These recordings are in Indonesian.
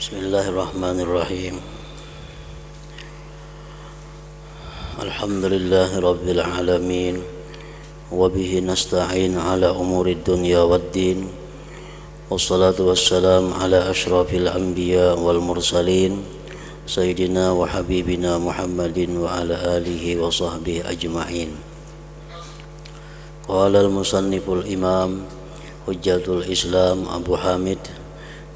Bismillahirrahmanirrahim. Alhamdulillahi rabbil alamin. Wa bihi nasta'in ala umuri dunya waddin. Wassalatu wassalam ala ashrafil anbiya wal mursalin Sayyidina wa habibina Muhammadin wa ala alihi wa sahbihi ajma'in. Qala al-musanniful imam Hujjatul Islam Abu Hamid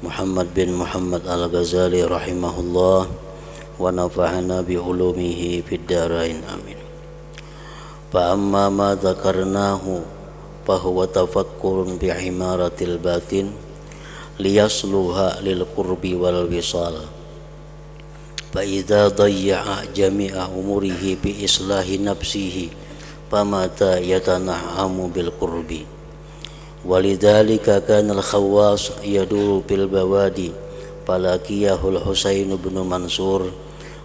Muhammad bin Muhammad Al-Ghazali rahimahullah wa nafa'ana bi ulumihi fid darain amin. Fa amma ma dzakarnahu fa huwa tafakkurun bi imaratil batin liyasluha lil qurbi wal wisal. Fa idza dayya'a jami'a umurihi bi islahi nafsihi famata yatana'amu bil qurbi. Walidzalika kana al-Khawwas yaduru bil bawadi falakiyahul Husain bin Mansur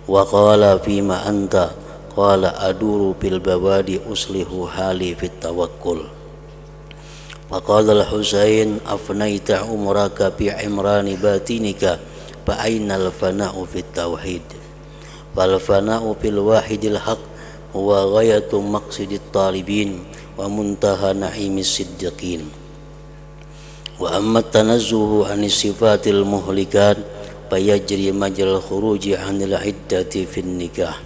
wa qala fima anta qala aduru bil bawadi uslihu hali fit tawakkul. Faqala al-Husain afnaita umraka bi imrani batinika fa ainal fana'u fit tauhid wal fana'u fil wahidil haq huwa ghayatu maqsidit talibin wa muntaha na'imis siddiqin. Wa amma tanazzuhu anis sifatil muhlikat fayajri majral khuruji anil iddati fin nikah.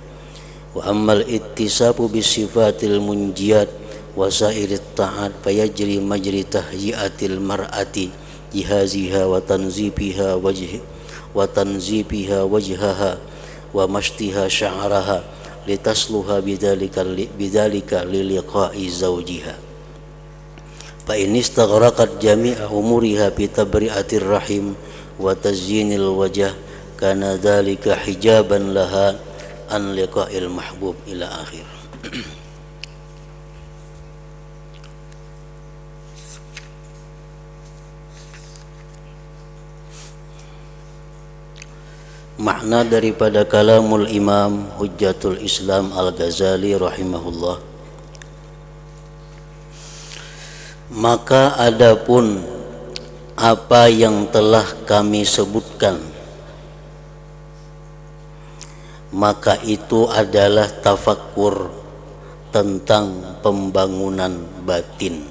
Wa ammal ittisabu bis sifatil munjiyat wa sairit ta'at fayajri majri tahyiatil mar'ati jihaziha wa tanzibiha wajhaha wa mashtiha sya'raha litasluha bidzalika liliqa'i zawjiha. Fa in istaghraqat jami'a umuriha bi tabri'atir rahim wa tazyinil wajh kana dzalika hijaban laha an liqa'il mahbub ila akhir. Makna daripada kalamul Imam Hujjatul Islam Al-Ghazali rahimahullah. Maka adapun apa yang telah kami sebutkan, maka itu adalah tafakkur tentang pembangunan batin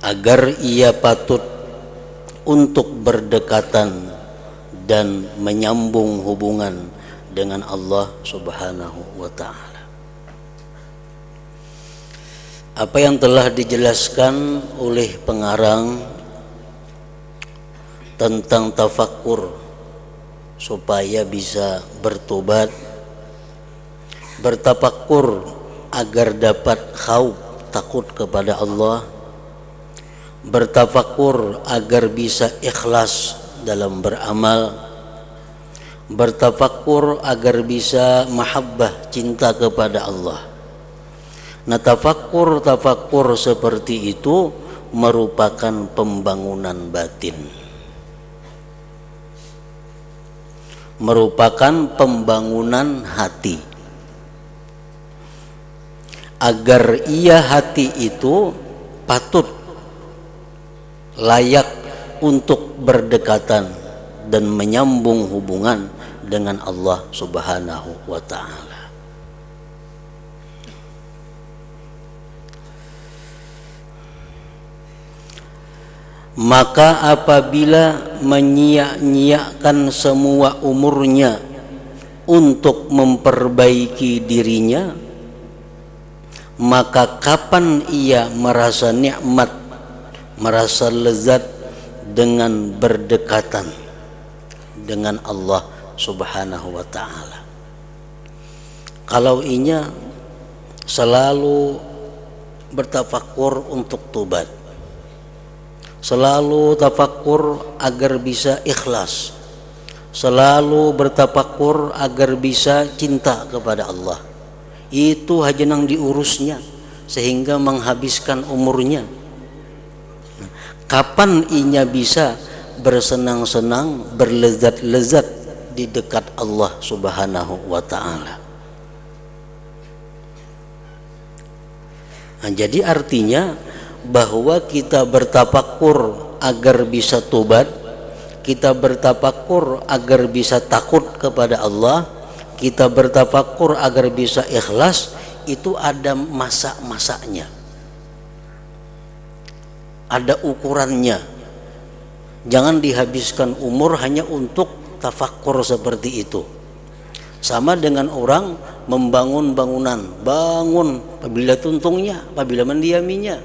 agar ia patut untuk berdekatan dan menyambung hubungan dengan Allah Subhanahu wa ta'ala. Apa yang telah dijelaskan oleh pengarang tentang tafakkur supaya bisa bertobat, bertafakkur agar dapat khauf takut kepada Allah, bertafakkur agar bisa ikhlas dalam beramal, bertafakkur agar bisa mahabbah cinta kepada Allah. Nah, tafakkur seperti itu merupakan pembangunan batin, merupakan pembangunan hati, agar ia hati itu patut layak untuk berdekatan dan menyambung hubungan dengan Allah Subhanahu wa ta'ala. Maka apabila menyia-nyiakan semua umurnya untuk memperbaiki dirinya, maka kapan ia merasa nikmat, merasa lezat dengan berdekatan dengan Allah Subhanahu wa ta'ala? Kalau inya selalu bertafakkur untuk tobat, selalu tafakkur agar bisa ikhlas, selalu bertafakkur agar bisa cinta kepada Allah, itu hajenang diurusnya sehingga menghabiskan umurnya. Kapan inya bisa bersenang-senang, berlezat-lezat di dekat Allah Subhanahu wa ta'ala? Nah, jadi artinya bahwa kita bertafakkur agar bisa tobat, kita bertafakur agar bisa takut kepada Allah, kita bertafakur agar bisa ikhlas, itu ada masa-masanya, ada ukurannya. Jangan dihabiskan umur hanya untuk tafakur seperti itu. Sama dengan orang membangun bangunan, bangun apabila tuntungnya, apabila mendiaminya.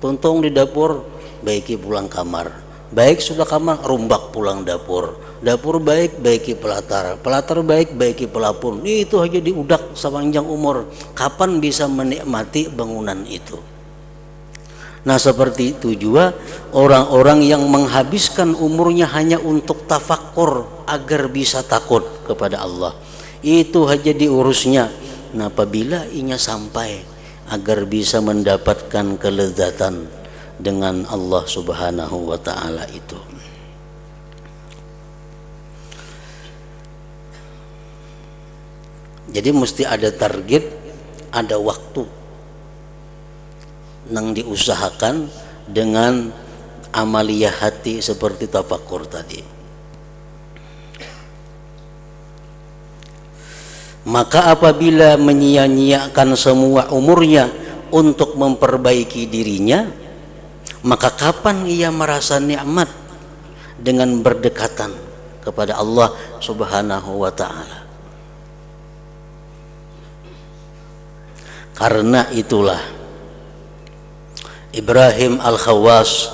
Tuntung di dapur, baiki pulang kamar. Baik sudah kamar, rumbak pulang dapur. Dapur baik, baiki pelatar. Pelatar baik, baiki pelapun. Itu aja diudak sepanjang umur. Kapan bisa menikmati bangunan itu? Nah, seperti itu juga orang-orang yang menghabiskan umurnya hanya untuk tafakkur agar bisa takut kepada Allah. Itu aja diurusnya. Nah, apabila inya sampai agar bisa mendapatkan kelezatan dengan Allah Subhanahu wa taala itu. Jadi mesti ada target, ada waktu nang diusahakan dengan amaliyah hati seperti tafakur tadi. Maka apabila menyia-nyiakan semua umurnya untuk memperbaiki dirinya, maka kapan ia merasa nikmat dengan berdekatan kepada Allah Subhanahu wa taala? Karena itulah Ibrahim Al-Khawas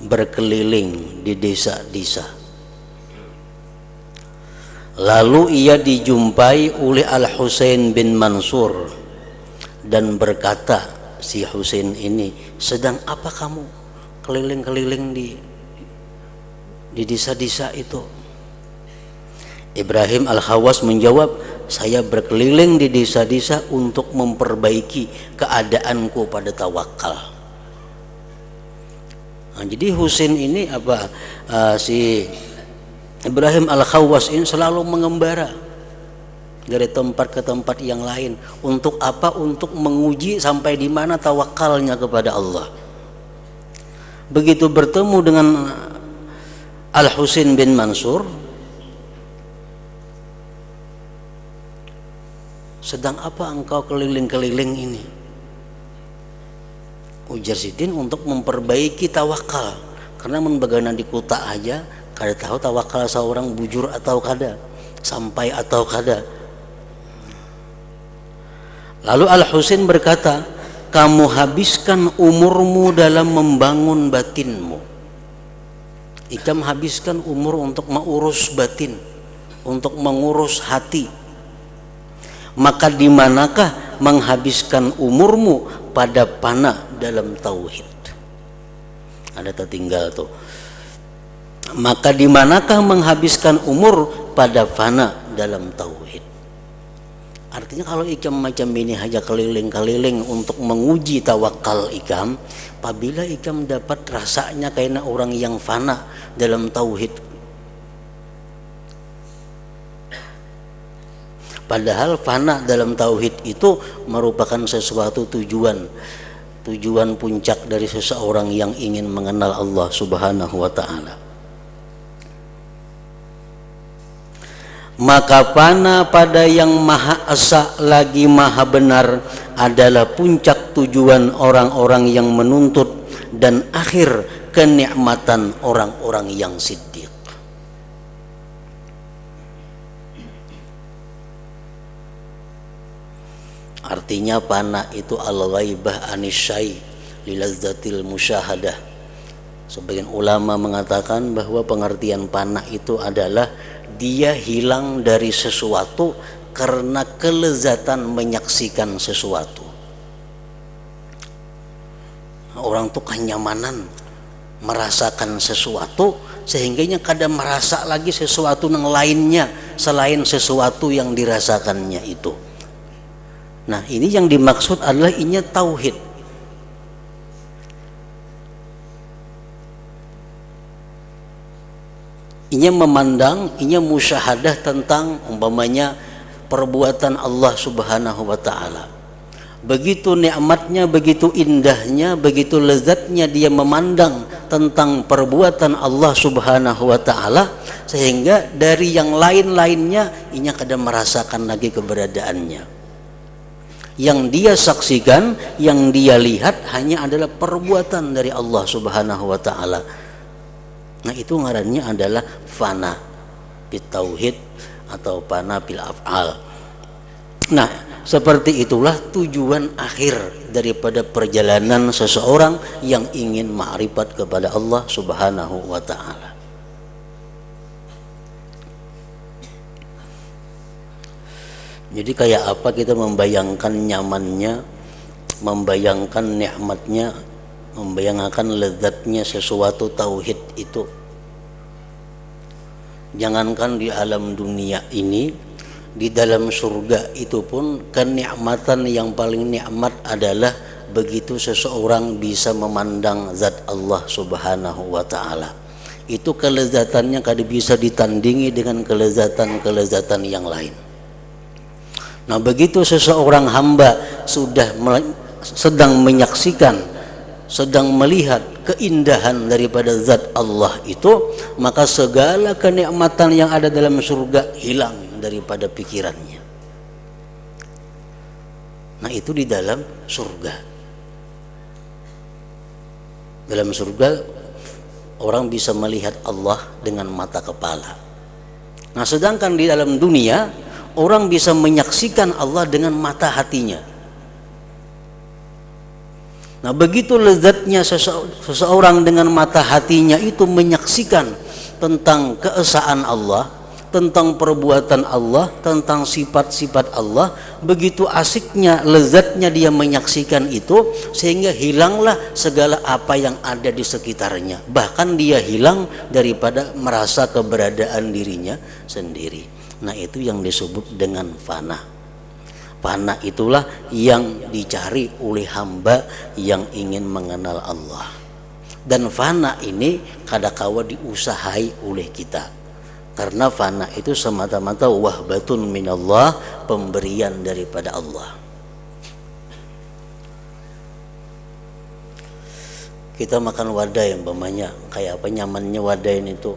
berkeliling di desa-desa. Lalu ia dijumpai oleh Al-Husain bin Mansur dan berkata, si Husain ini, sedang apa kamu keliling-keliling di desa-desa itu? Ibrahim Al-Khawas menjawab, saya berkeliling di desa-desa untuk memperbaiki keadaanku pada tawakal. Nah, jadi Husain ini si Ibrahim Al-Khawas ini selalu mengembara dari tempat ke tempat yang lain. Untuk apa? Untuk menguji sampai di mana tawakalnya kepada Allah. Begitu bertemu dengan Al-Husain bin Mansur, sedang apa engkau keliling-keliling ini? Ujar Sidin, untuk memperbaiki tawakal. Karena membaganan di kota aja, kada tahu tawakal seorang bujur atau kada, sampai atau kada. Lalu Al-Husain berkata, kamu habiskan umurmu dalam membangun batinmu. Ikam habiskan umur untuk mengurus batin, untuk mengurus hati. Maka di manakah menghabiskan umurmu pada fana dalam tauhid? Ada tertinggal tuh. Maka di manakah menghabiskan umur pada fana dalam tauhid? Artinya kalau ikam macam ini hanya keliling-keliling untuk menguji tawakal ikam, apabila ikam dapat rasanya kayak orang yang fana dalam tauhid. Padahal fana dalam tauhid itu merupakan sesuatu tujuan puncak dari seseorang yang ingin mengenal Allah Subhanahu wa taala. Maka fana pada yang maha esa lagi maha benar adalah puncak tujuan orang-orang yang menuntut dan akhir kenikmatan orang-orang yang siddiq. Artinya fana itu al-ghaibah anisyai lilazzatil musyahadah. Sebagian ulama mengatakan bahwa pengertian fana itu adalah dia hilang dari sesuatu karena kelezatan menyaksikan sesuatu. Orang tuh kenyamanan merasakan sesuatu sehingganya kadang merasa lagi sesuatu yang lainnya selain sesuatu yang dirasakannya itu. Nah, ini yang dimaksud adalah inya tauhid. Inya memandang, inya musyahadah tentang umpamanya perbuatan Allah Subhanahu wa taala. Begitu nikmatnya, begitu indahnya, begitu lezatnya dia memandang tentang perbuatan Allah Subhanahu wa taala, sehingga dari yang lain-lainnya inya kada merasakan lagi keberadaannya. Yang dia saksikan, yang dia lihat hanya adalah perbuatan dari Allah Subhanahu wa taala. Nah, itu ngarannya adalah fana fit tauhid atau fana fil af'al. Nah, seperti itulah tujuan akhir daripada perjalanan seseorang yang ingin ma'rifat kepada Allah Subhanahu wa taala. Jadi kayak apa kita membayangkan nyamannya, membayangkan nikmatnya, membayangkan lezatnya sesuatu tauhid itu. Jangankan di alam dunia ini, di dalam surga itu pun kenikmatan yang paling nikmat adalah begitu seseorang bisa memandang zat Allah Subhanahu wa taala. Itu kelezatannya kada bisa ditandingi dengan kelezatan-kelezatan yang lain. Nah, begitu seseorang hamba sudah sedang menyaksikan, sedang melihat keindahan daripada zat Allah itu, maka segala kenikmatan yang ada dalam surga hilang daripada pikirannya. Nah, itu di dalam surga. Dalam surga orang bisa melihat Allah dengan mata kepala. Nah, sedangkan di dalam dunia orang bisa menyaksikan Allah dengan mata hatinya. Nah, begitu lezatnya seseorang dengan mata hatinya itu menyaksikan tentang keesaan Allah, tentang perbuatan Allah, tentang sifat-sifat Allah. Begitu asiknya, lezatnya dia menyaksikan itu, sehingga hilanglah segala apa yang ada di sekitarnya. Bahkan dia hilang daripada merasa keberadaan dirinya sendiri. Nah, itu yang disebut dengan fana. Fana itulah yang dicari oleh hamba yang ingin mengenal Allah. Dan fana ini kadakawa diusahai oleh kita. Karena fana itu semata-mata wahbatun minallah, pemberian daripada Allah. Kita makan wadai umpamanya, kayak apa nyamannya wadai itu,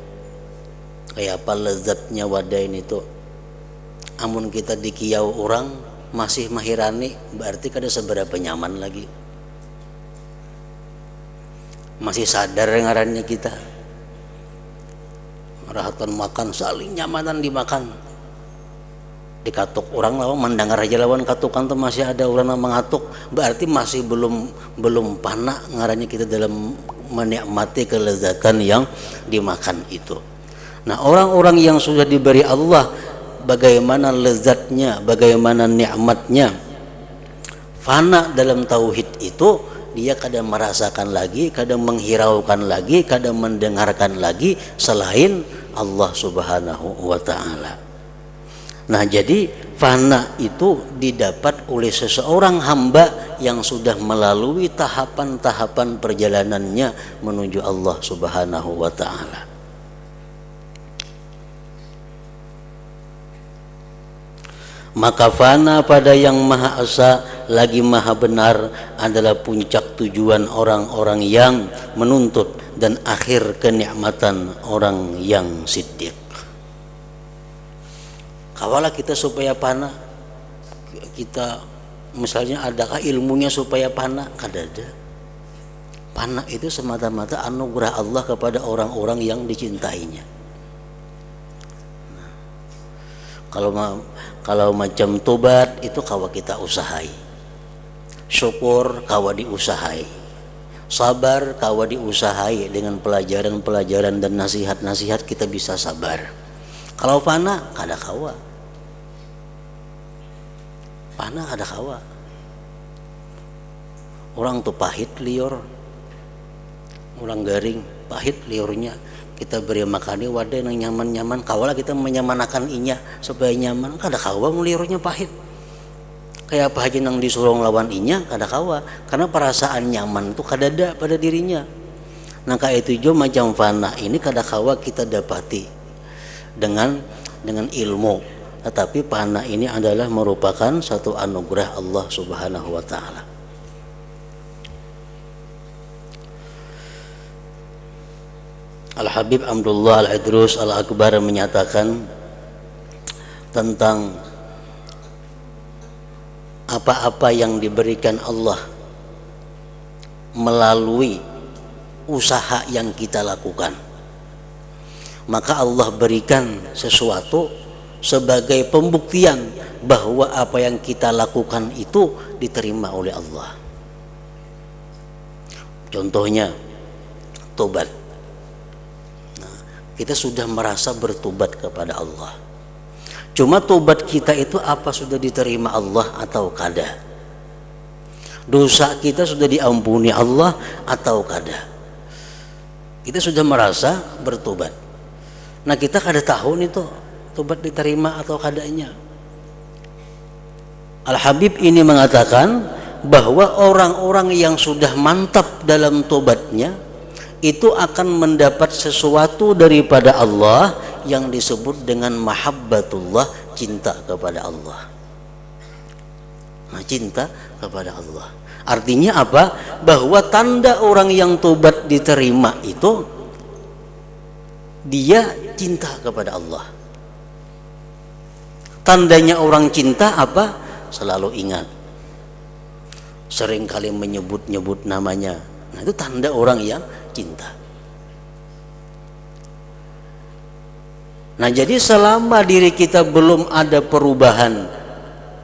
kayak apa lezatnya wadai itu. Amun kita dikiau orang masih mahirani, berarti kada seberapa nyaman lagi. Masih sadar ngarannya kita. Rahatan makan saling nyamanan dimakan. Dikatuk orang lawan mendengar aja lawan katukan tuh masih ada orang yang mengatuk, berarti masih belum panak ngarannya kita dalam menikmati kelezatan yang dimakan itu. Nah, orang-orang yang sudah diberi Allah bagaimana lezatnya, bagaimana nikmatnya fana dalam tauhid itu, dia kadang merasakan lagi, kadang menghiraukan lagi, kadang mendengarkan lagi selain Allah Subhanahu wa taala. Nah, jadi fana itu didapat oleh seseorang hamba yang sudah melalui tahapan-tahapan perjalanannya menuju Allah Subhanahu wa taala. Maka fana pada yang maha esa lagi maha benar adalah puncak tujuan orang-orang yang menuntut dan akhir kenikmatan orang yang siddiq. Kawalah kita supaya fana, kita misalnya adakah ilmunya supaya fana? Kada ada. Fana itu semata-mata anugerah Allah kepada orang-orang yang dicintainya. Kalau macam tobat itu kawa kita usahai, syukur kawa diusahai, sabar kawa diusahai, dengan pelajaran-pelajaran dan nasihat-nasihat kita bisa sabar. Kalau fana kada kawa, fana kada kawa. Orang tuh pahit liur, orang garing pahit liurnya. Kita beri makani wadah yang nyaman-nyaman, kawalah kita menyamanakan inya supaya nyaman. Kada kawa melirurnya pahit. Kayak apa aja nang disuruh lawan inya kada kawa, karena perasaan nyaman itu kada ada pada dirinya. Nah, kayak itu juga macam fana ini kada kawa kita dapati dengan ilmu. Tetapi fana ini adalah merupakan satu anugerah Allah Subhanahu wa taala. Al-Habib Abdullah Al-Idrus Al-Akbar menyatakan tentang apa-apa yang diberikan Allah melalui usaha yang kita lakukan, maka Allah berikan sesuatu sebagai pembuktian bahwa apa yang kita lakukan itu diterima oleh Allah. Contohnya tobat. Nah, kita sudah merasa bertobat kepada Allah. Cuma tobat kita itu apa sudah diterima Allah atau kada? Dosa kita sudah diampuni Allah atau kada? Kita sudah merasa bertobat. Nah, kita kada tahu nih tuh tobat diterima atau kadanya. Al-Habib ini mengatakan bahwa orang-orang yang sudah mantap dalam tobatnya itu akan mendapat sesuatu daripada Allah yang disebut dengan mahabbatullah, cinta kepada Allah. Nah, cinta kepada Allah artinya apa? Bahwa tanda orang yang tobat diterima itu dia cinta kepada Allah. Tandanya orang cinta apa? Selalu ingat, sering kali menyebut-nyebut namanya. Nah, itu tanda orang yang cinta. Nah, jadi selama diri kita belum ada perubahan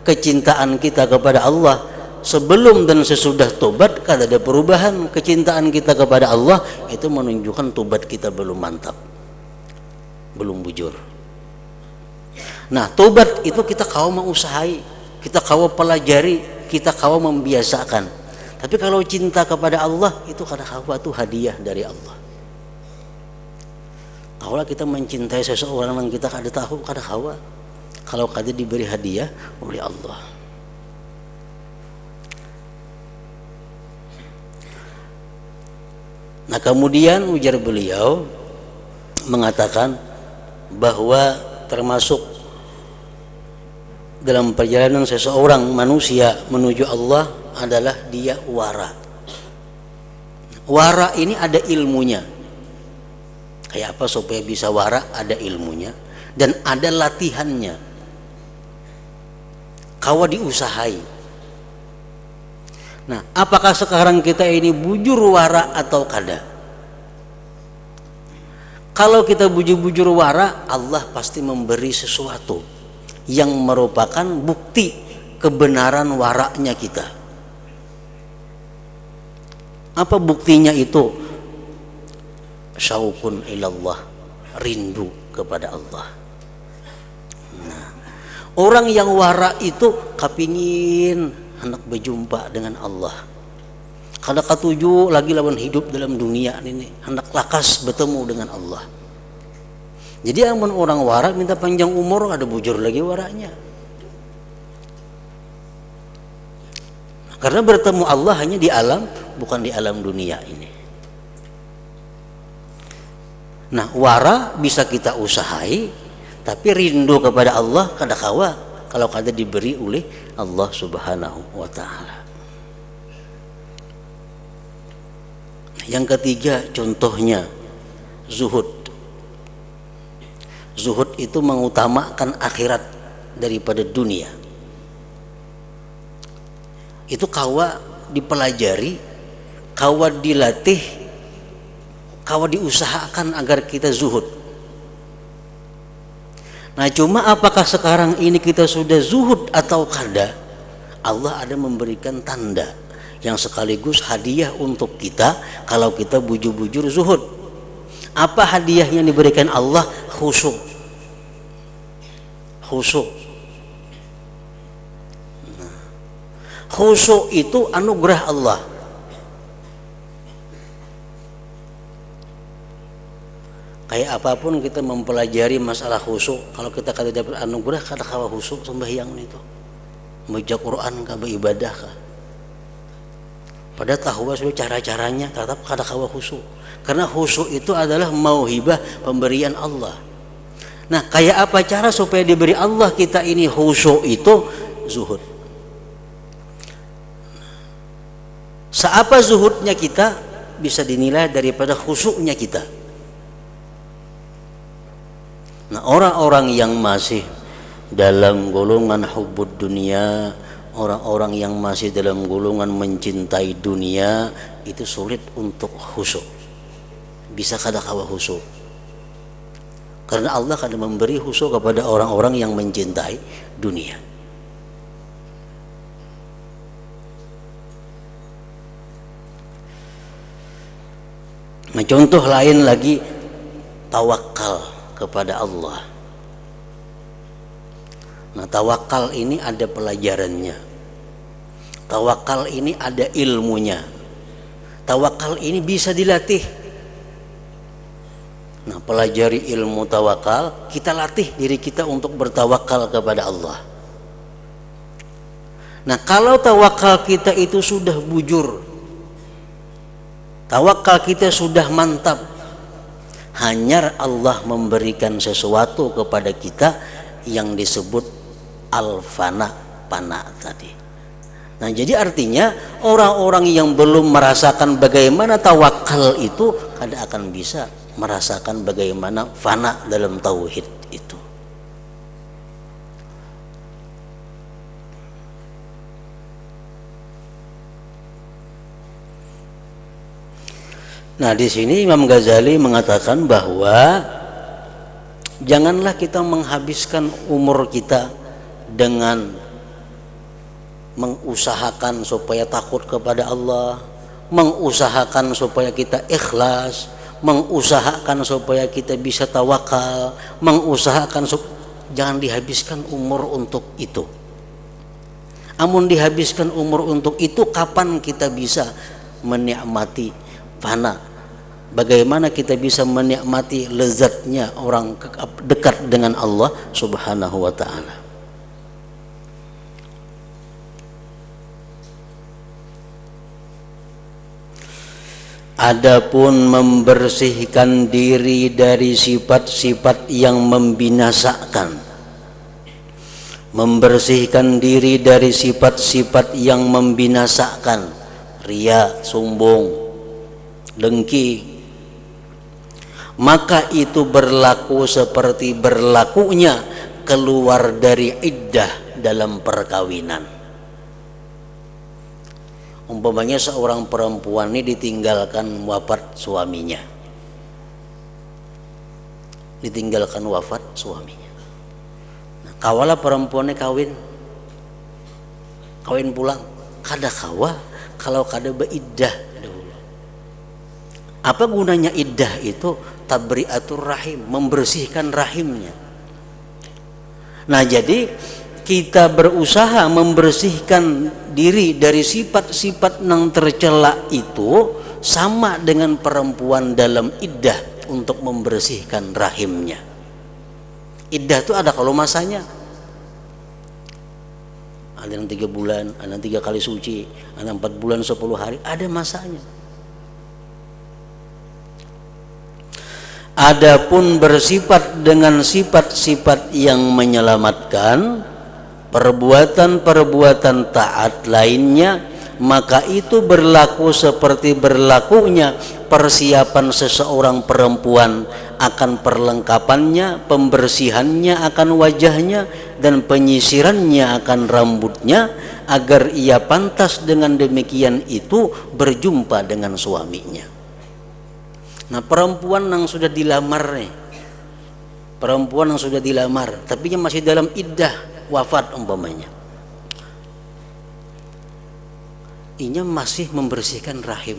kecintaan kita kepada Allah, sebelum dan sesudah tobat kada ada perubahan kecintaan kita kepada Allah, itu menunjukkan tobat kita belum mantap, belum bujur. Nah, tobat itu kita kau mau usahai, kita kau pelajari, kita kau membiasakan. Tapi kalau cinta kepada Allah itu kada kau itu hadiah dari Allah. Kalau kita mencintai seseorang yang kita kada tahu, kada kau. Kalau kada diberi hadiah oleh Allah. Nah, kemudian ujar beliau mengatakan bahwa termasuk dalam perjalanan seseorang manusia menuju Allah adalah dia wara. Wara ini ada ilmunya. Kayak apa supaya bisa wara? Ada ilmunya dan ada latihannya. Kau diusahai. Nah, apakah sekarang kita ini bujur wara atau kada? Kalau kita bujur-bujur wara, Allah pasti memberi sesuatu yang merupakan bukti kebenaran waraknya kita. Apa buktinya itu? Syauqun ilallah, rindu kepada Allah. Nah, orang yang wara itu kapingin hendak berjumpa dengan Allah. Kada katuju lagi lawan hidup dalam dunia ini, hendak lakas bertemu dengan Allah. Jadi amun orang wara minta panjang umur, ada bujur lagi waranya. Karena bertemu Allah hanya di alam, bukan di alam dunia ini. Nah, wara bisa kita usahai, tapi rindu kepada Allah kada kawa kalau kada diberi oleh Allah Subhanahu wa taala. Yang ketiga contohnya zuhud. Zuhud itu mengutamakan akhirat daripada dunia. Itu kawa dipelajari, kawa dilatih, kawa diusahakan agar kita zuhud. Nah, cuma apakah sekarang ini kita sudah zuhud atau kada? Allah ada memberikan tanda yang sekaligus hadiah untuk kita kalau kita bujur-bujur zuhud. Apa hadiah yang diberikan Allah? Khusyuk. Khusyuk. Nah, khusyuk itu anugerah Allah. Kayak apapun kita mempelajari masalah khusyuk, kalau kita kada dapat anugerah kada kawa khusyuk sembahyang itu. Baca Quran kah, beribadah kah. Pada tahu sudah cara-caranya tetap kada kawa khusyuk. Karena khusyuk itu adalah mauhibah, pemberian Allah. Nah, kayak apa cara supaya diberi Allah kita ini khusyuk itu? Zuhud. Seapa zuhudnya kita bisa dinilai daripada khusyuknya kita. Nah, orang-orang yang masih dalam golongan hubbud dunia, orang-orang yang masih dalam golongan mencintai dunia, itu sulit untuk khusyuk. Bisa kadang-kala khusyuk. Karena Allah akan memberi khusyuk kepada orang-orang yang mencintai dunia. Nah, contoh lain lagi, tawakal kepada Allah. Nah, tawakal ini ada pelajarannya. Tawakal ini ada ilmunya. Tawakal ini bisa dilatih. Nah, pelajari ilmu tawakal, kita latih diri kita untuk bertawakal kepada Allah. Nah, kalau tawakal kita itu sudah bujur, tawakal kita sudah mantap, hanya Allah memberikan sesuatu kepada kita yang disebut al-fana, fana tadi. Nah, jadi artinya orang-orang yang belum merasakan bagaimana tawakal itu kada akan bisa merasakan bagaimana fana dalam tauhid itu. Nah, di sini Imam Ghazali mengatakan bahwa janganlah kita menghabiskan umur kita dengan mengusahakan supaya takut kepada Allah, mengusahakan supaya kita ikhlas, mengusahakan supaya kita bisa tawakal, mengusahakan jangan dihabiskan umur untuk itu. Amun dihabiskan umur untuk itu, kapan kita bisa menikmati fana? Bagaimana kita bisa menikmati lezatnya orang dekat dengan Allah Subhanahu wa ta'ala? Adapun membersihkan diri dari sifat-sifat yang membinasakan, membersihkan diri dari sifat-sifat yang membinasakan, riya, sombong, dengki, maka itu berlaku seperti berlakunya keluar dari iddah dalam perkawinan. Umpamanya seorang perempuan ini ditinggalkan wafat suaminya, ditinggalkan wafat suaminya. Nah, kawala perempuannya kawin pulang, kada kawa kalau kada beiddah dulu. Apa gunanya iddah itu? Tabri'atur rahim, membersihkan rahimnya. Nah, jadi kita berusaha membersihkan diri dari sifat-sifat yang tercela itu sama dengan perempuan dalam iddah untuk membersihkan rahimnya. Iddah itu ada kalau masanya. Ada yang 3 bulan, ada yang 3 kali suci, ada 4 bulan 10 hari, ada masanya. Adapun bersifat dengan sifat-sifat yang menyelamatkan, perbuatan-perbuatan taat lainnya, maka itu berlaku seperti berlakunya persiapan seseorang perempuan akan perlengkapannya, pembersihannya akan wajahnya, dan penyisirannya akan rambutnya, agar ia pantas dengan demikian itu berjumpa dengan suaminya. Nah, perempuan yang sudah dilamar nih, perempuan yang sudah dilamar tapi masih dalam iddah wafat umpamanya, inya masih membersihkan rahim.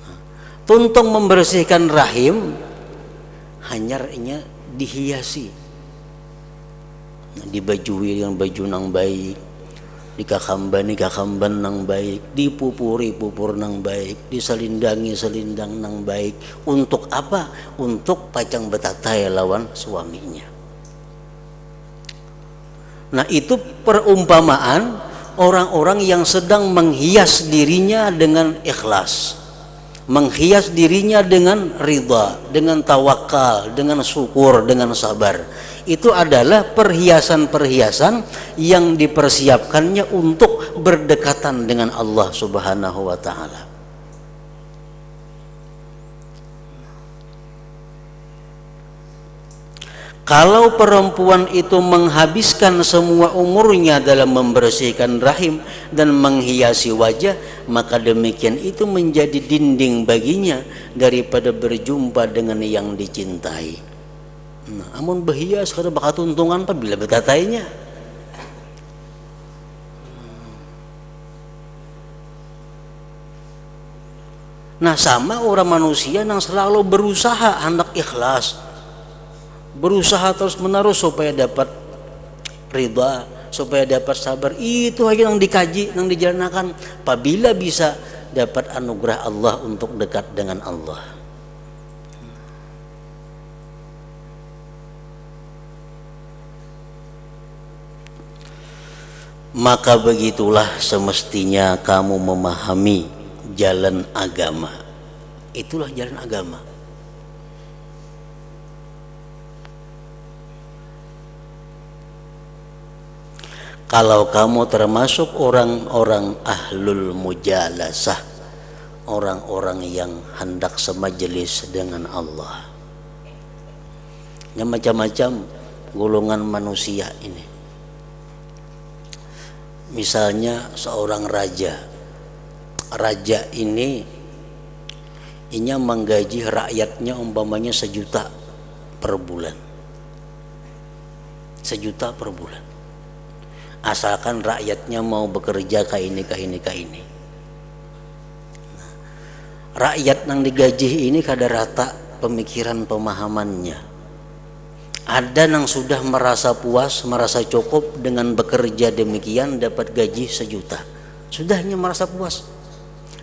Nah, tuntung membersihkan rahim hanya inya dihiasi, nah, dibajui dengan baju nang baik, dikakamban nang baik, dipupuri pupur nang baik, diselindangi selindang nang baik. Untuk apa? Untuk pacang betatai lawan suaminya. Nah, itu perumpamaan orang-orang yang sedang menghias dirinya dengan ikhlas, menghias dirinya dengan ridha, dengan tawakal, dengan syukur, dengan sabar. Itu adalah perhiasan-perhiasan yang dipersiapkannya untuk berdekatan dengan Allah Subhanahu wa ta'ala. Kalau perempuan itu menghabiskan semua umurnya dalam membersihkan rahim dan menghiasi wajah, maka demikian itu menjadi dinding baginya daripada berjumpa dengan yang dicintai. Nah, amun berhias kada bakal tuntungan apabila betatainya. Nah, sama orang manusia yang selalu berusaha hendak ikhlas, berusaha terus menerus supaya dapat ridha, supaya dapat sabar. Itu aja yang dikaji, yang dijalankan. Apabila bisa dapat anugerah Allah untuk dekat dengan Allah. Maka begitulah semestinya kamu memahami jalan agama. Itulah jalan agama. Kalau kamu termasuk orang-orang ahlul mujalasah, orang-orang yang hendak semajelis dengan Allah. Yang macam-macam golongan manusia ini. Misalnya seorang raja ini inya menggaji rakyatnya umpamanya 1 juta per bulan, 1 juta per bulan, asalkan rakyatnya mau bekerja ke ini. Nah, rakyat yang digaji ini kada rata pemikiran pemahamannya. Ada yang sudah merasa puas, merasa cukup dengan bekerja demikian dapat gaji 1 juta. Sudahnya merasa puas.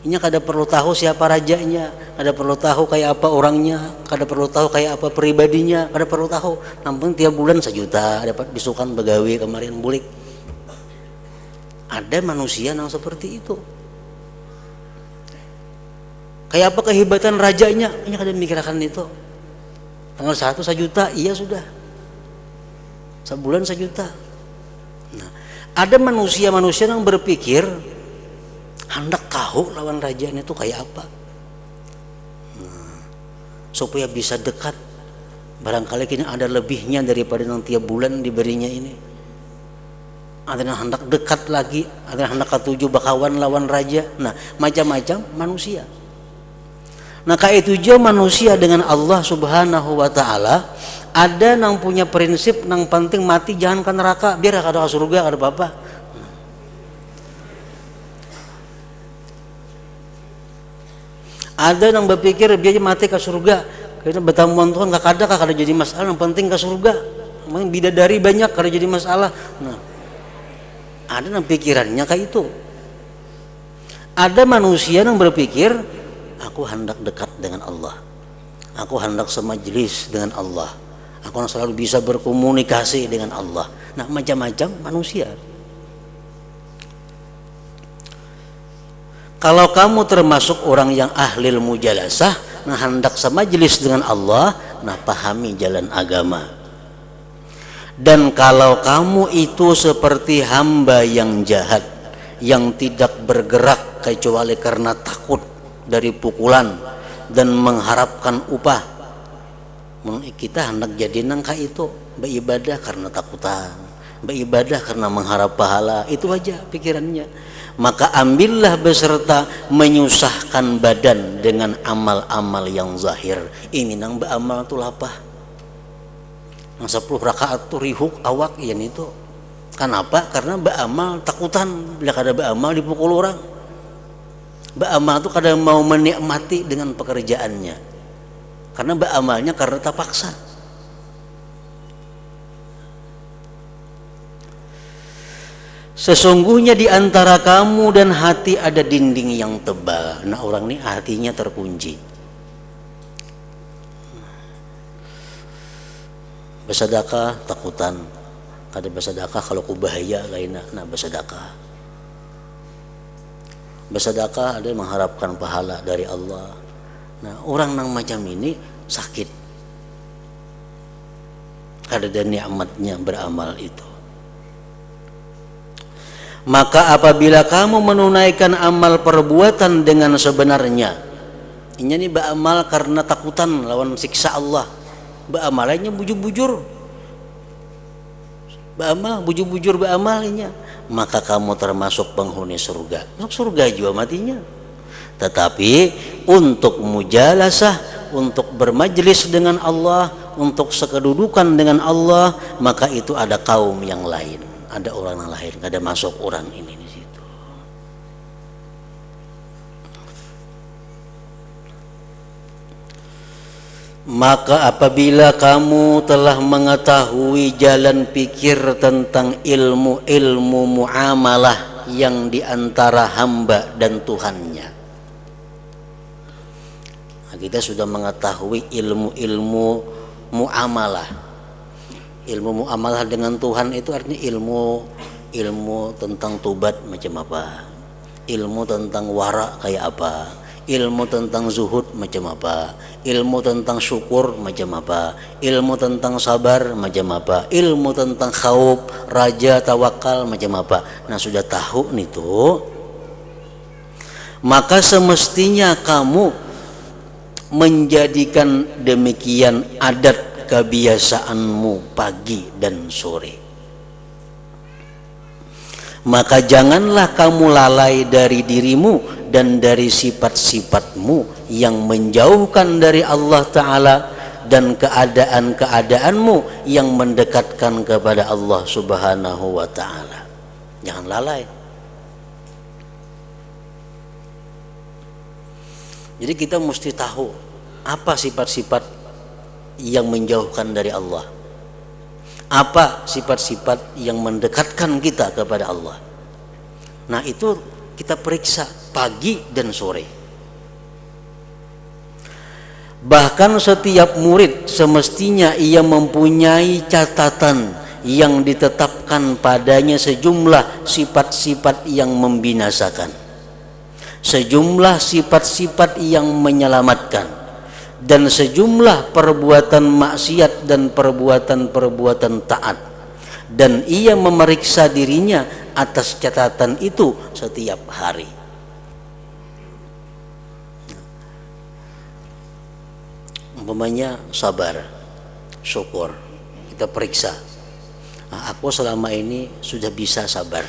Ini kada perlu tahu siapa rajanya, kada perlu tahu kayak apa orangnya, kada perlu tahu kayak apa pribadinya, kada perlu tahu. Namun tiap bulan 1 juta dapat bisukan begawi kemarin bulik. Ada manusia yang seperti itu. Kayak apa kehebatan rajanya, ini kada mikirkan itu. Tanggal 1 juta, iya sudah. Sebulan 1 juta. Nah, ada manusia yang berpikir hendak tahu lawan rajanya itu kayak apa. Nah, supaya bisa dekat. Barangkali kini ada lebihnya daripada yang tiap bulan diberinya ini. Ada yang hendak dekat lagi, ada yang hendak ketujuh bakawan lawan raja. Nah, macam-macam manusia. Nah, kayak itu juga manusia dengan Allah Subhanahu wa taala, ada yang punya prinsip yang penting mati jangan ke neraka, biar kada ke surga kada apa-apa. Ada yang berpikir biar mati ke surga, karena bertamuan Tuhan kada jadi masalah, yang penting ke surga. Memang bidadari banyak kada jadi masalah. Nah, ada yang pikirannya kayak itu. Ada manusia yang berpikir aku hendak dekat dengan Allah, aku hendak semajelis dengan Allah, aku selalu bisa berkomunikasi dengan Allah. Nah, macam-macam manusia. Kalau kamu termasuk orang yang ahlil mujalasah, nah hendak semajelis dengan Allah, nah pahami jalan agama. Dan kalau kamu itu seperti hamba yang jahat, yang tidak bergerak kecuali karena takut dari pukulan dan mengharapkan upah, kita hendak jadi nangka itu beribadah karena takutan, beribadah karena mengharap pahala, itu aja pikirannya. Maka ambillah beserta menyusahkan badan dengan amal-amal yang zahir. Ini nang beramal tu lapah, nang 10 rakaat tu rihuk awak yan itu. Kenapa? Karena beramal takutan, bila kada beramal dipukul orang. Beramal itu kadang mau menikmati dengan pekerjaannya, karena beramalnya karena terpaksa. Sesungguhnya di antara kamu dan hati ada dinding yang tebal. Nah, orang ini hatinya terkunci. Bersedekah takutan, kada bersedekah kalau ku bahaya lainnya. Nah, bersedekah. Bersedekah ada yang mengharapkan pahala dari Allah. Nah, orang yang macam ini sakit, kada ada nikmatnya beramal itu. Maka apabila kamu menunaikan amal perbuatan dengan sebenarnya, ini beramal karena takutan lawan siksa Allah, beramalannya bujur-bujur, beramal, bujur-bujur beramalnya, maka kamu termasuk penghuni surga. Masuk surga juga matinya. Tetapi untuk mujalasah, untuk bermajlis dengan Allah, untuk sekedudukan dengan Allah, maka itu ada kaum yang lain, ada orang yang lain, ada masuk orang ini di situ. Maka apabila kamu telah mengetahui jalan pikir tentang ilmu-ilmu muamalah yang diantara hamba dan Tuhannya, nah, kita sudah mengetahui ilmu-ilmu muamalah. Ilmu muamalah dengan Tuhan itu artinya ilmu tentang tobat macam apa, ilmu tentang wara kayak apa, ilmu tentang zuhud macam apa, ilmu tentang syukur macam apa, ilmu tentang sabar macam apa, ilmu tentang khauf, raja, tawakal macam apa. Nah sudah tahu nih tuh, maka semestinya kamu menjadikan demikian adat kebiasaanmu pagi dan sore. Maka janganlah kamu lalai dari dirimu dan dari sifat-sifatmu yang menjauhkan dari Allah Ta'ala, dan keadaan-keadaanmu yang mendekatkan kepada Allah Subhanahu wa Ta'ala. Jangan lalai. Jadi kita mesti tahu apa sifat-sifat yang menjauhkan dari Allah, apa sifat-sifat yang mendekatkan kita kepada Allah. Nah itu kita periksa pagi dan sore. Bahkan setiap murid semestinya ia mempunyai catatan yang ditetapkan padanya sejumlah sifat-sifat yang membinasakan, sejumlah sifat-sifat yang menyelamatkan, dan sejumlah perbuatan maksiat dan perbuatan-perbuatan taat, dan ia memeriksa dirinya atas catatan itu setiap hari. Umpamanya sabar, syukur, kita periksa. Nah, aku selama ini sudah bisa sabar,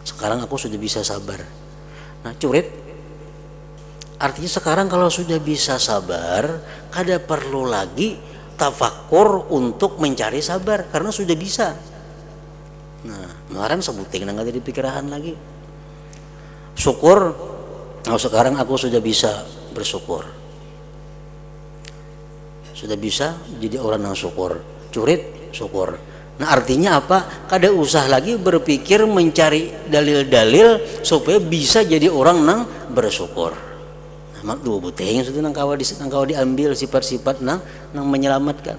sekarang aku sudah bisa sabar. Nah curit, artinya sekarang kalau sudah bisa sabar, kada perlu lagi tafakur untuk mencari sabar karena sudah bisa. Nah, kemarin sebuting nggak ada pikiran lagi. Syukur, nah sekarang aku sudah bisa bersyukur, sudah bisa jadi orang yang syukur. Curit, syukur. Nah artinya apa? Kada usah lagi berpikir mencari dalil-dalil supaya bisa jadi orang yang bersyukur. Mak dua buteng itu nang kawa diambil sifat-sifat nang menyelamatkan,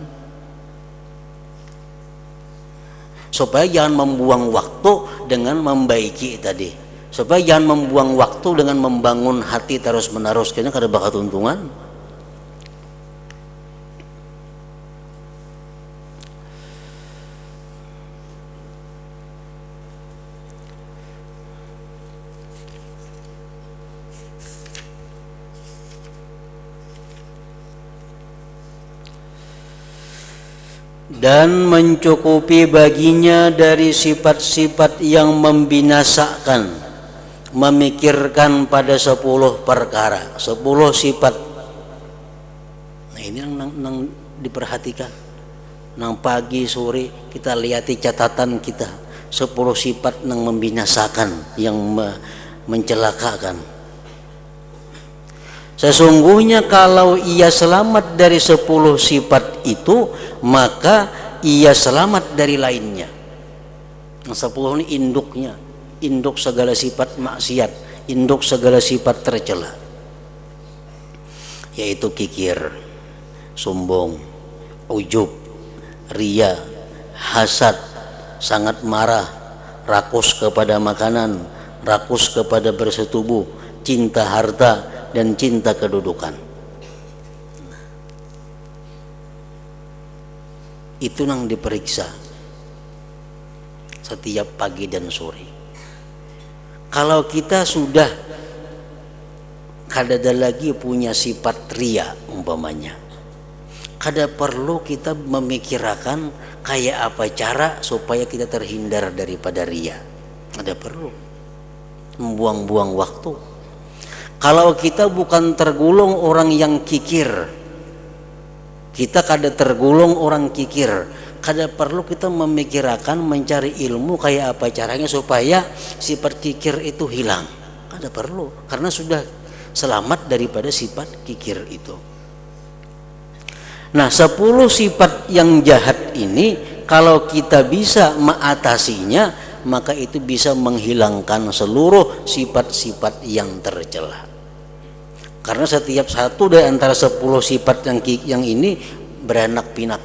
supaya jangan membuang waktu dengan membaiki tadi, supaya jangan membuang waktu dengan membangun hati terus menerus, karena kada bakal untungan. Dan mencukupi baginya dari sifat-sifat yang membinasakan, memikirkan pada 10 perkara, 10 sifat. Nah ini yang diperhatikan. Nang pagi sore kita lihati catatan kita, 10 sifat yang membinasakan, yang mencelakakan. Sesungguhnya kalau ia selamat dari 10 sifat itu, maka ia selamat dari lainnya. Yang 10 ini induknya, induk segala sifat maksiat, induk segala sifat tercela, yaitu kikir, sombong, ujub, ria, hasad, sangat marah, rakus kepada makanan, rakus kepada bersetubuh, cinta harta, dan cinta kedudukan. Itu yang diperiksa setiap pagi dan sore. Kalau kita sudah kada ada lagi punya sifat ria umpamanya, kada perlu kita memikirkan kayak apa cara supaya kita terhindar daripada riya. Kada perlu membuang-buang waktu. Kalau kita bukan tergolong orang yang kikir, kita kada tergolong orang kikir, kada perlu kita memikirkan mencari ilmu kayak apa caranya supaya sifat kikir itu hilang. Kada perlu, karena sudah selamat daripada sifat kikir itu. Nah, 10 sifat yang jahat ini kalau kita bisa mengatasinya, maka itu bisa menghilangkan seluruh sifat-sifat yang tercela. Karena setiap satu dari antara 10 sifat yang ini beranak pinak.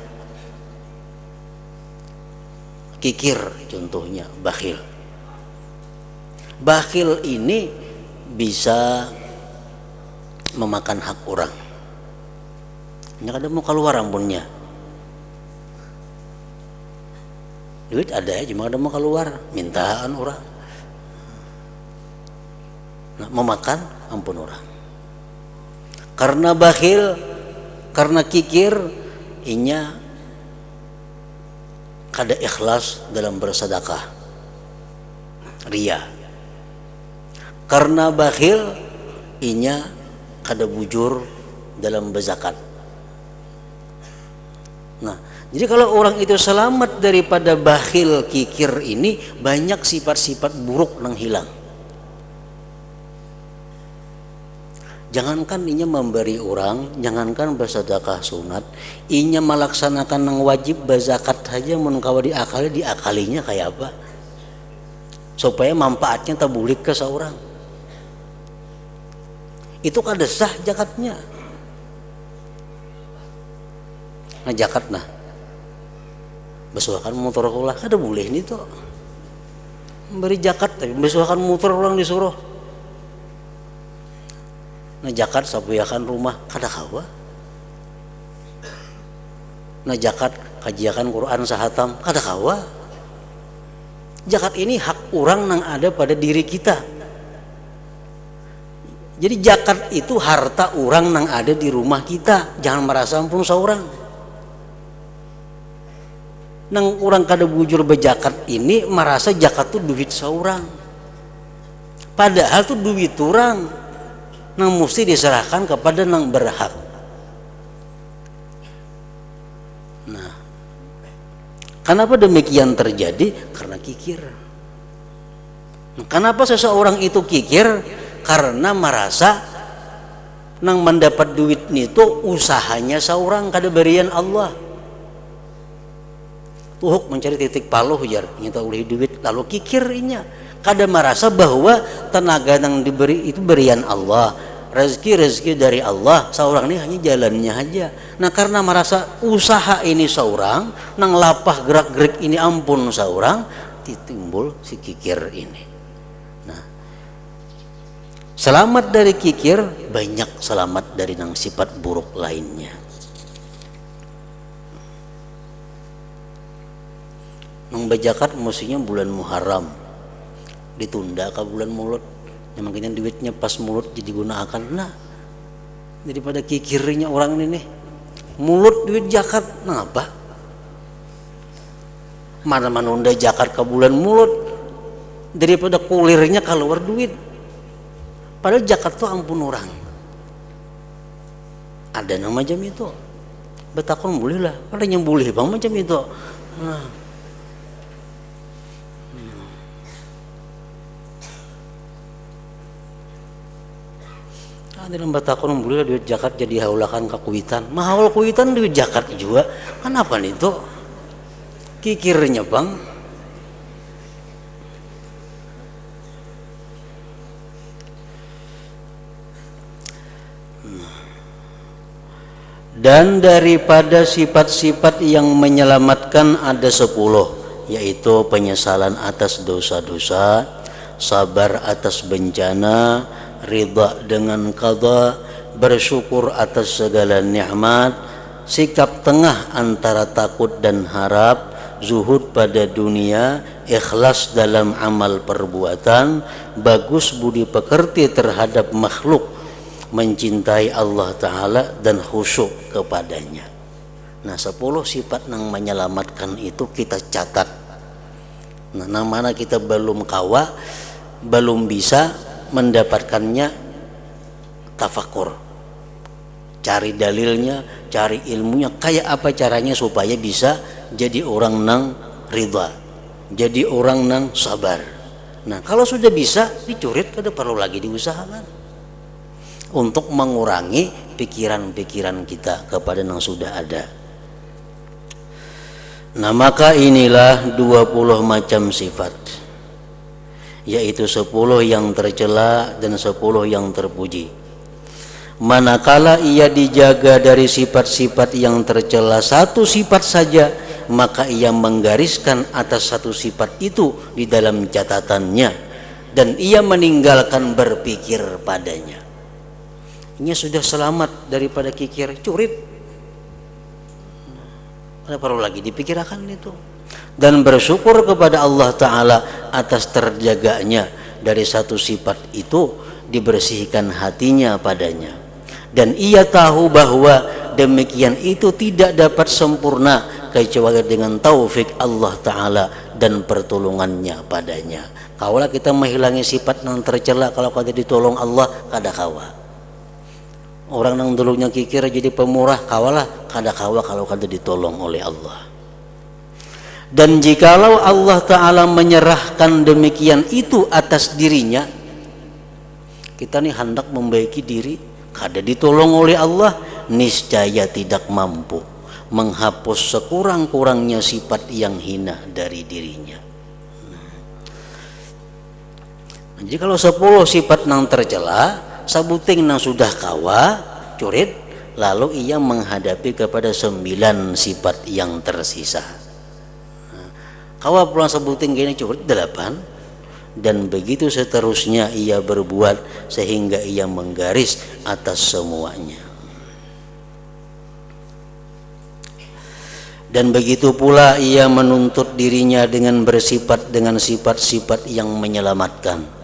Kikir contohnya, bakhil. Bakhil ini bisa memakan hak orang. Nya kada mau keluar ampunnya. Duit ada ya, cuma kada mau keluar, mintaan orang. Nah, memakan ampun orang. Karena bakhil, karena kikir, inya kada ikhlas dalam bersedekah. Riya. Karena bakhil, inya kada bujur dalam berzakat. Nah, jadi kalau orang itu selamat daripada bakhil kikir ini, banyak sifat-sifat buruk yang hilang. Jangankan inya memberi orang, jangankan bersedekah sunat, inya melaksanakan yang wajib berzakat saja mun kawa diakalinya kayak apa? Supaya manfaatnya tabulik ke seorang. Itu kada sah zakatnya. Nah, zakat nah besuakan motor ulah kada boleh ini tuh memberi zakat tapi besuakan motor ulang disuruh. Nah, zakat sapuyakan rumah kada kawa. Nah, zakat kajiakan Quran sahatam kada kawa. Zakat ini hak orang yang ada pada diri kita. Jadi zakat itu harta orang yang ada di rumah kita, jangan merasa ampun seorang. Nang orang kada bujur bejakat ini merasa zakat tuh duit seorang. Padahal tuh duit orang nang mesti diserahkan kepada nang berhak. Nah, kenapa demikian terjadi? Karena kikir. Kenapa seseorang itu kikir? Karena merasa nang mendapat duit itu usahanya seorang kada berian Allah. Tuhuk mencari titik paluh jar nyata oleh duit lalu kikirnya kada merasa bahwa tenaga yang diberi itu berian Allah, rezeki dari Allah, seorang ini hanya jalannya aja. Nah, karena merasa usaha ini seorang nang lapah gerak-gerik ini ampun seorang, timbul si kikir ini. Nah, selamat dari kikir banyak selamat dari nang sifat buruk lainnya. Nang bajakat mestinya bulan Muharram ditunda ke bulan Mulut, yang makanya duitnya pas Mulut jadi gunakan. Nah, daripada kikirnya orang ini nih Mulut duit zakat, nah apa mana menunda zakat ke bulan Mulut daripada kulirnya keluar duit. Padahal zakat tuh ampun orang ada yang macam itu betakon boleh lah, ada yang boleh bang macam itu. Nah, dalam batakon boleh duit zakat jadi haulakan ke kuitan, mahal kuitan duit zakat juga. Kenapa nih itu kikirnya bang? Dan daripada sifat-sifat yang menyelamatkan ada 10, yaitu penyesalan atas dosa-dosa, sabar atas bencana, ridha dengan qada, bersyukur atas segala nikmat, sikap tengah antara takut dan harap, zuhud pada dunia, ikhlas dalam amal perbuatan, bagus budi pekerti terhadap makhluk, mencintai Allah Ta'ala dan khusyuk kepadanya. Nah 10 sifat yang menyelamatkan itu kita catat. Nah mana kita belum kawa, belum bisa mendapatkannya, tafakur, cari dalilnya, cari ilmunya, kayak apa caranya supaya bisa jadi orang nang ridha, jadi orang nang sabar. Nah kalau sudah bisa dicurit, kada perlu lagi diusahakan untuk mengurangi pikiran-pikiran kita kepada yang sudah ada. Nah maka inilah 20 macam sifat, yaitu 10 yang tercela dan 10 yang terpuji. Manakala ia dijaga dari sifat-sifat yang tercela satu sifat saja, maka ia menggariskan atas satu sifat itu di dalam catatannya dan ia meninggalkan berpikir padanya. Ini sudah selamat daripada kikir, curit. Tidak perlu lagi dipikirkan itu. Dan bersyukur kepada Allah Ta'ala atas terjaganya dari satu sifat itu, dibersihkan hatinya padanya. Dan ia tahu bahwa demikian itu tidak dapat sempurna kecuali dengan taufik Allah Ta'ala dan pertolongannya padanya. Kaulah kita menghilangi sifat yang tercela, kalau kada ditolong Allah kada kawa. Orang yang dulunya kikir jadi pemurah, kawalah kada kawa kalau kada ditolong oleh Allah. Dan jikalau Allah Ta'ala menyerahkan demikian itu atas dirinya, kita nih hendak membaiki diri, kada ditolong oleh Allah, niscaya tidak mampu menghapus sekurang-kurangnya sifat yang hina dari dirinya. Jadi kalau 10 sifat yang tercela, sabuting nang sudah kawa curit, lalu ia menghadapi kepada 9 sifat yang tersisa. Kawa pulang sabuting gini curit 8, dan begitu seterusnya ia berbuat sehingga ia menggaris atas semuanya. Dan begitu pula ia menuntut dirinya dengan bersifat dengan sifat-sifat yang menyelamatkan.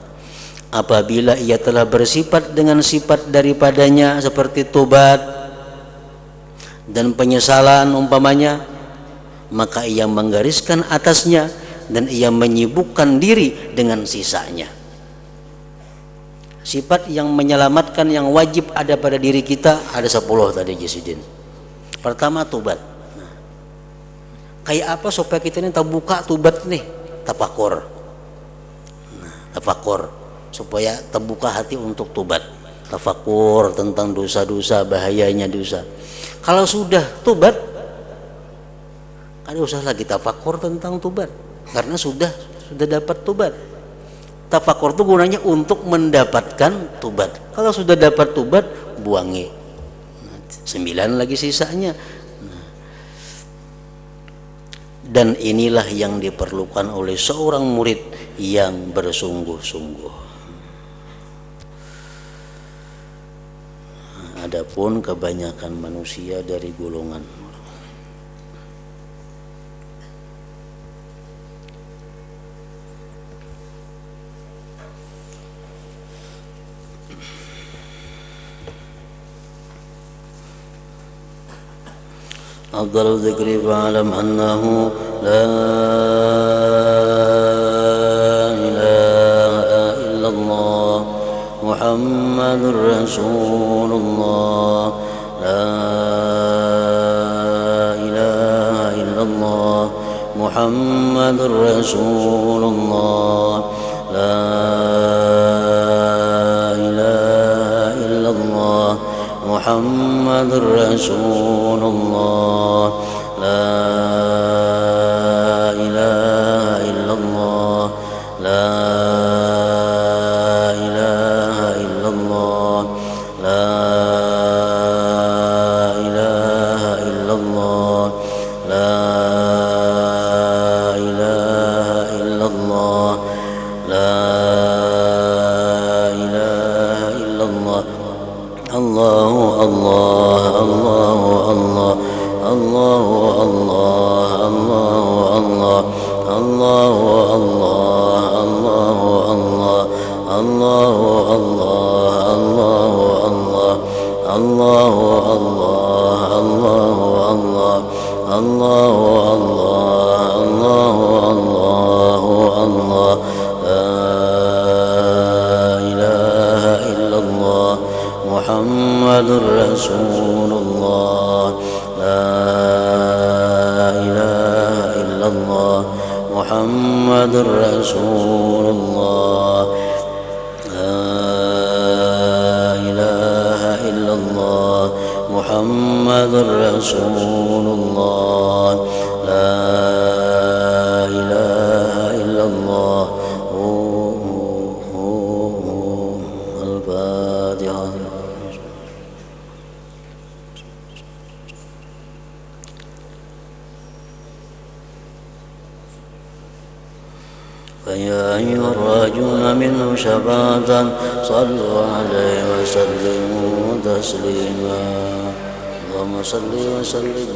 Apabila ia telah bersifat dengan sifat daripadanya seperti tobat dan penyesalan umpamanya, maka ia menggariskan atasnya dan ia menyibukkan diri dengan sisanya. Sifat yang menyelamatkan yang wajib ada pada diri kita ada 10 tadi Jisidin. Pertama tobat. Nah, kayak apa supaya kita ini terbuka tobat nih? Tafakur. Nah, tafakur supaya terbuka hati untuk tobat, tafakur tentang dosa-dosa, bahayanya dosa. Kalau sudah tobat, kada usah lagi tafakur tentang tobat, karena sudah dapat tobat. Tafakur itu gunanya untuk mendapatkan tobat. Kalau sudah dapat tobat, buangi. 9 lagi sisanya. Dan inilah yang diperlukan oleh seorang murid yang bersungguh-sungguh. Adapun kebanyakan manusia dari golongan afdhalu dzikri fa'lam annahu la ilaha illallah Muhammadur Rasulullah, la ilaha illallah Muhammadur Rasulullah, la ilaha illallah Muhammadur Rasulullah, la ilaha illallah, la الله الله الله الله لا إله إلا الله محمد رسول الله لا إله إلا الله محمد رسول الله لا إله إلا الله محمد رسول الله لا إله إلا الله الفاتحة. فيا أيها الراجون منه شفاعة صلوا عليه وسلموا تسليما اللهم صل وسلم